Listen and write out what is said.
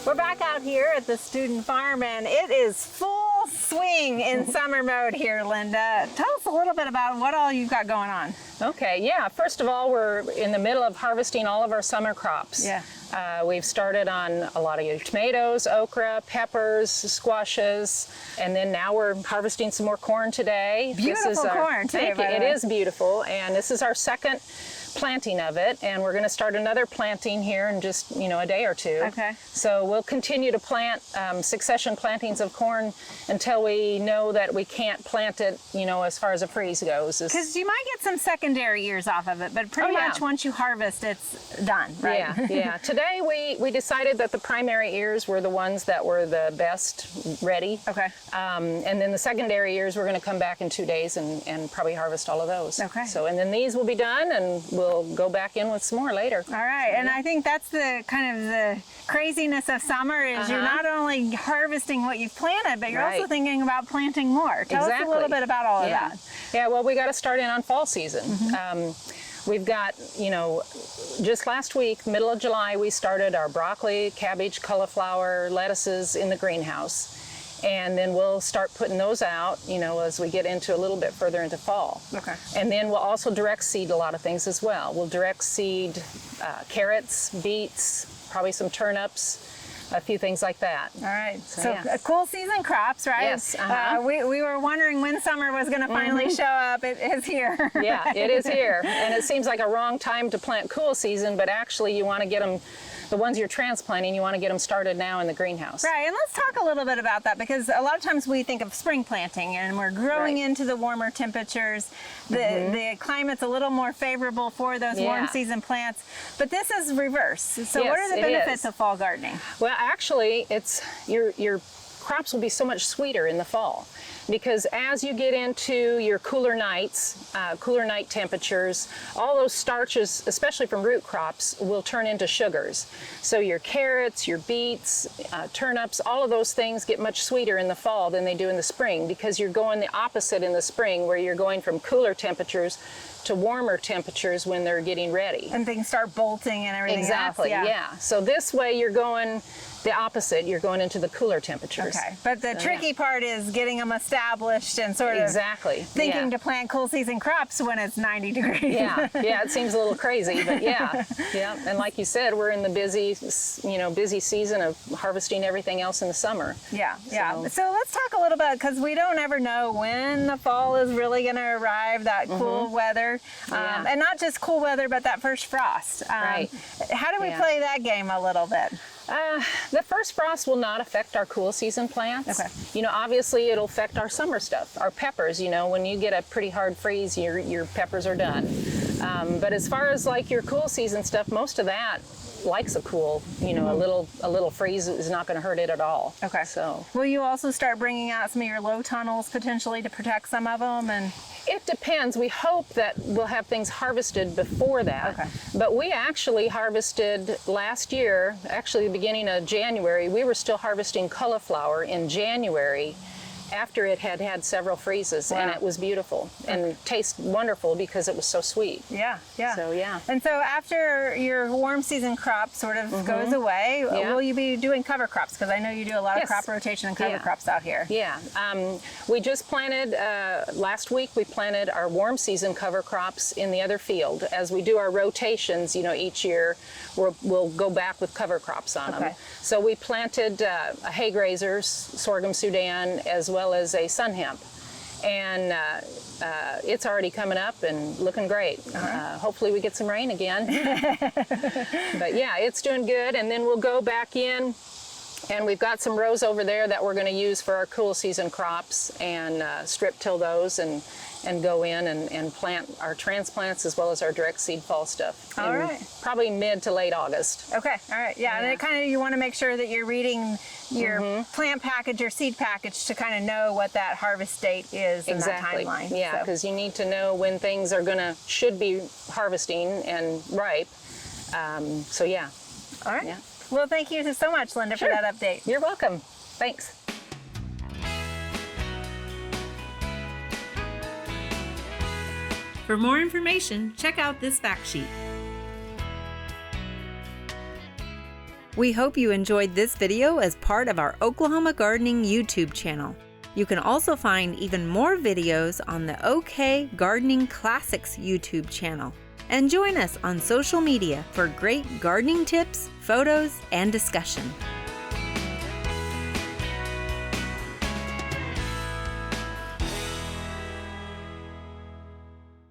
We're back out here at the student farm, and it is full swing in summer mode here, Linda. Tell us a little bit about what all you've got going on. Okay, yeah. First of all, we're in the middle of harvesting all of our summer crops. Yeah. We've started on a lot of your tomatoes, okra, peppers, squashes, and then now we're harvesting some more corn today. Beautiful corn, too. It is beautiful, and this is our second planting of it, and we're going to start another planting here in just a day or two. Okay. So we'll continue to plant succession plantings of corn until we know that we can't plant it, as far as a freeze goes. Because you might get some secondary years off of it, but pretty much once you harvest, it's done, right? Yeah. Today we decided that the primary ears were the ones that were the best ready. Okay. And then the secondary ears we're going to come back in 2 days and probably harvest all of those. Okay. So, and then these will be done, and we'll go back in with some more later. All right, and I think that's the kind of the craziness of summer is you're not only harvesting what you've planted, but you're also thinking about planting more. Tell us a little bit about all of that. Yeah, well, we got to start in on fall season. We've got, just last week, middle of July, we started our broccoli, cabbage, cauliflower, lettuces in the greenhouse. And then we'll start putting those out, as we get into a little bit further into fall. Okay. And then we'll also direct seed a lot of things as well. We'll direct seed carrots, beets, probably some turnips, a few things like that. All right. So cool season crops, right? Yes. We were wondering when summer was going to finally show up. It is here. Yeah, it is here. And it seems like a wrong time to plant cool season, but actually you want to get them, the ones you're transplanting, you want to get them started now in the greenhouse. Right, and let's talk a little bit about that, because a lot of times we think of spring planting and we're growing into the warmer temperatures. The climate's a little more favorable for those warm season plants, but this is reverse. So what are the benefits of fall gardening? Well, actually, it's your crops will be so much sweeter in the fall, because as you get into your cooler nights, cooler night temperatures, all those starches, especially from root crops, will turn into sugars. So your carrots, your beets, turnips, all of those things get much sweeter in the fall than they do in the spring, because you're going the opposite in the spring, where you're going from cooler temperatures to warmer temperatures when they're getting ready. And things start bolting and everything else. Exactly, yeah. So this way you're going the opposite, you're going into the cooler temperatures. Okay, but the tricky part is getting them established and sort of thinking to plant cool season crops when it's 90 degrees. Yeah, it seems a little crazy, but yeah. And like you said, we're in the busy season of harvesting everything else in the summer. Yeah. So let's talk a little bit, because we don't ever know when the fall is really going to arrive, that cool weather. And not just cool weather, but that first frost. Right. How do we play that game a little bit? The first frost will not affect our cool season plants. Okay. Obviously it'll affect our summer stuff, our peppers. When you get a pretty hard freeze, your peppers are done. But as far as like your cool season stuff, most of that likes a cool, a little freeze is not going to hurt it at all. Okay. So will you also start bringing out some of your low tunnels potentially to protect some of them? And it depends. We hope that we'll have things harvested before that. Okay. But we actually harvested last year, actually the beginning of January, we were still harvesting cauliflower in January after it had had several freezes, and it was beautiful and tastes wonderful because it was so sweet. Yeah. So And so after your warm season crop sort of goes away, will you be doing cover crops? Because I know you do a lot of crop rotation and cover crops out here. Yeah. We just planted, last week we planted our warm season cover crops in the other field. As we do our rotations, each year we'll go back with cover crops on them. So we planted a hay grazers, sorghum Sudan, as well as a sun hemp. And it's already coming up and looking great. Hopefully we get some rain again. But yeah, it's doing good. And then we'll go back in, and we've got some rows over there that we're going to use for our cool season crops, and strip till those and go in and plant our transplants as well as our direct seed fall stuff. All right. Probably mid to late August. Okay. All right. Yeah. And it kind of, you want to make sure that you're reading your plant package or seed package to kind of know what that harvest date is in that timeline. Yeah, because you need to know when things are should be harvesting and ripe. So yeah. All right. Yeah. Well, thank you so much, Linda, for that update. You're welcome. Thanks. For more information, check out this fact sheet. We hope you enjoyed this video as part of our Oklahoma Gardening YouTube channel. You can also find even more videos on the OK Gardening Classics YouTube channel. And join us on social media for great gardening tips, photos, and discussion.